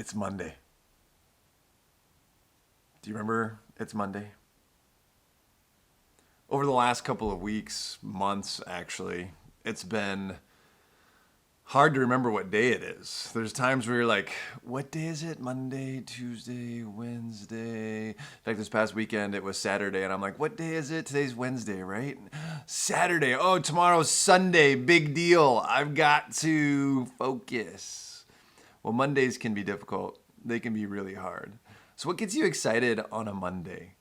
It's Monday. Do you remember it's Monday? Over the last couple of weeks, months actually, it's been hard to remember what day it is. There's times where you're like, what day is it? Monday, Tuesday, Wednesday. In fact, this past weekend it was Saturday and I'm like, what day is it? Today's Wednesday, right? Saturday. Oh, tomorrow's Sunday. Big deal. I've got to focus. Well, Mondays can be difficult. They can be really hard. So what gets you excited on a Monday?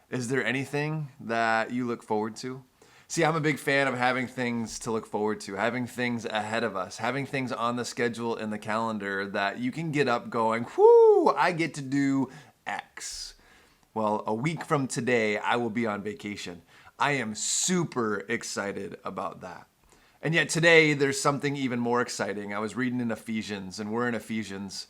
Is there anything that you look forward to? See, I'm a big fan of having things to look forward to, having things ahead of us, having things on the schedule in the calendar that you can get up going, whoo, I get to do X. Well, a week from today, I will be on vacation. I am super excited about that. And yet today, there's something even more exciting. I was reading in Ephesians, and we're in Ephesians.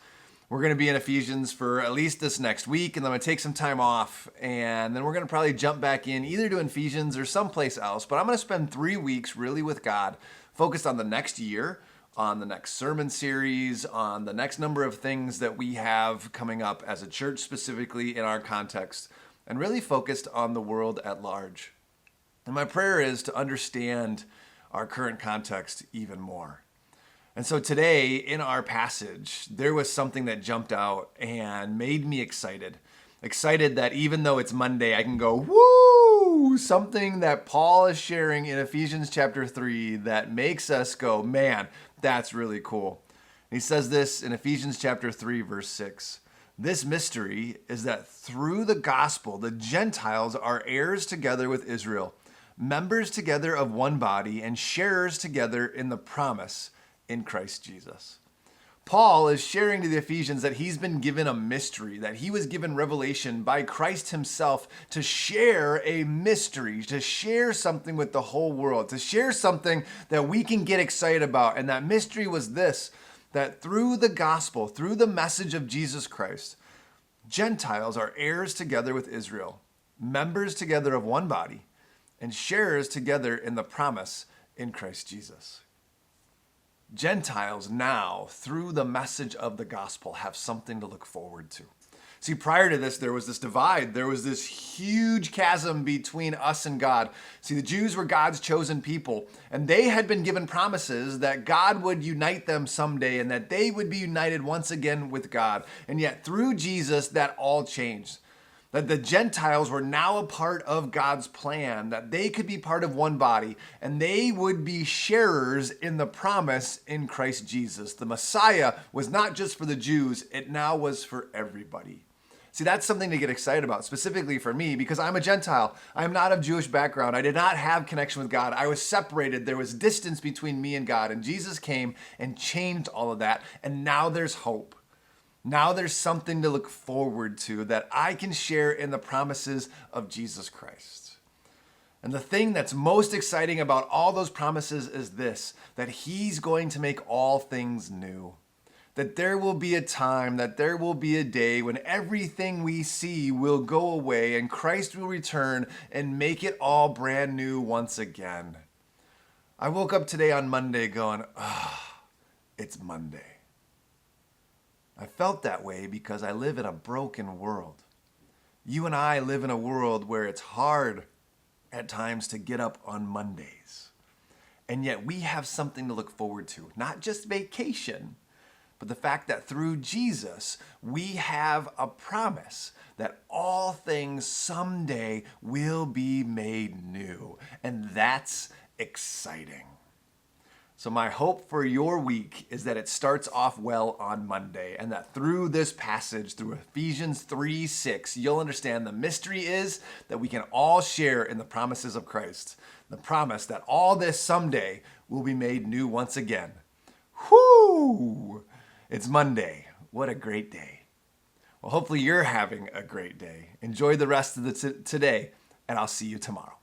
We're going to be in Ephesians for at least this next week, and then I'm going to take some time off, and then we're going to probably jump back in either to Ephesians or someplace else. But I'm going to spend 3 weeks really with God, focused on the next year, on the next sermon series, on the next number of things that we have coming up as a church, specifically in our context, and really focused on the world at large. And my prayer is to understand our current context even more. And so today in our passage, there was something that jumped out and made me excited. Excited that even though it's Monday, I can go, woo! Something that Paul is sharing in Ephesians chapter 3 that makes us go, man, that's really cool. And he says this in Ephesians chapter 3, verse 6. This mystery is that through the gospel, the Gentiles are heirs together with Israel, members together of one body, and sharers together in the promise in Christ Jesus. Paul is sharing to the Ephesians that he's been given a mystery, that he was given revelation by Christ himself to share a mystery, to share something with the whole world, to share something that we can get excited about. And that mystery was this, that through the gospel, through the message of Jesus Christ, Gentiles are heirs together with Israel, members together of one body, and sharers together in the promise in Christ Jesus. Gentiles now, through the message of the gospel, have something to look forward to. See, prior to this, there was this divide. There was this huge chasm between us and God. See, the Jews were God's chosen people, and they had been given promises that God would unite them someday and that they would be united once again with God. And yet, through Jesus, that all changed. That the Gentiles were now a part of God's plan, that they could be part of one body, and they would be sharers in the promise in Christ Jesus. The Messiah was not just for the Jews, it now was for everybody. See, that's something to get excited about, specifically for me, because I'm a Gentile. I am not of Jewish background. I did not have connection with God. I was separated. There was distance between me and God, and Jesus came and changed all of that, and now there's hope. Now there's something to look forward to that I can share in the promises of Jesus Christ. And the thing that's most exciting about all those promises is this, that he's going to make all things new. That there will be a time, that there will be a day when everything we see will go away and Christ will return and make it all brand new once again. I woke up today on Monday going, it's Monday. I felt that way because I live in a broken world. You and I live in a world where it's hard at times to get up on Mondays. And yet we have something to look forward to, not just vacation, but the fact that through Jesus, we have a promise that all things someday will be made new. And that's exciting. So my hope for your week is that it starts off well on Monday and that through this passage, through Ephesians 3:6, you'll understand the mystery is that we can all share in the promises of Christ. The promise that all this someday will be made new once again. Whoo! It's Monday. What a great day. Well, hopefully you're having a great day. Enjoy the rest of the today, and I'll see you tomorrow.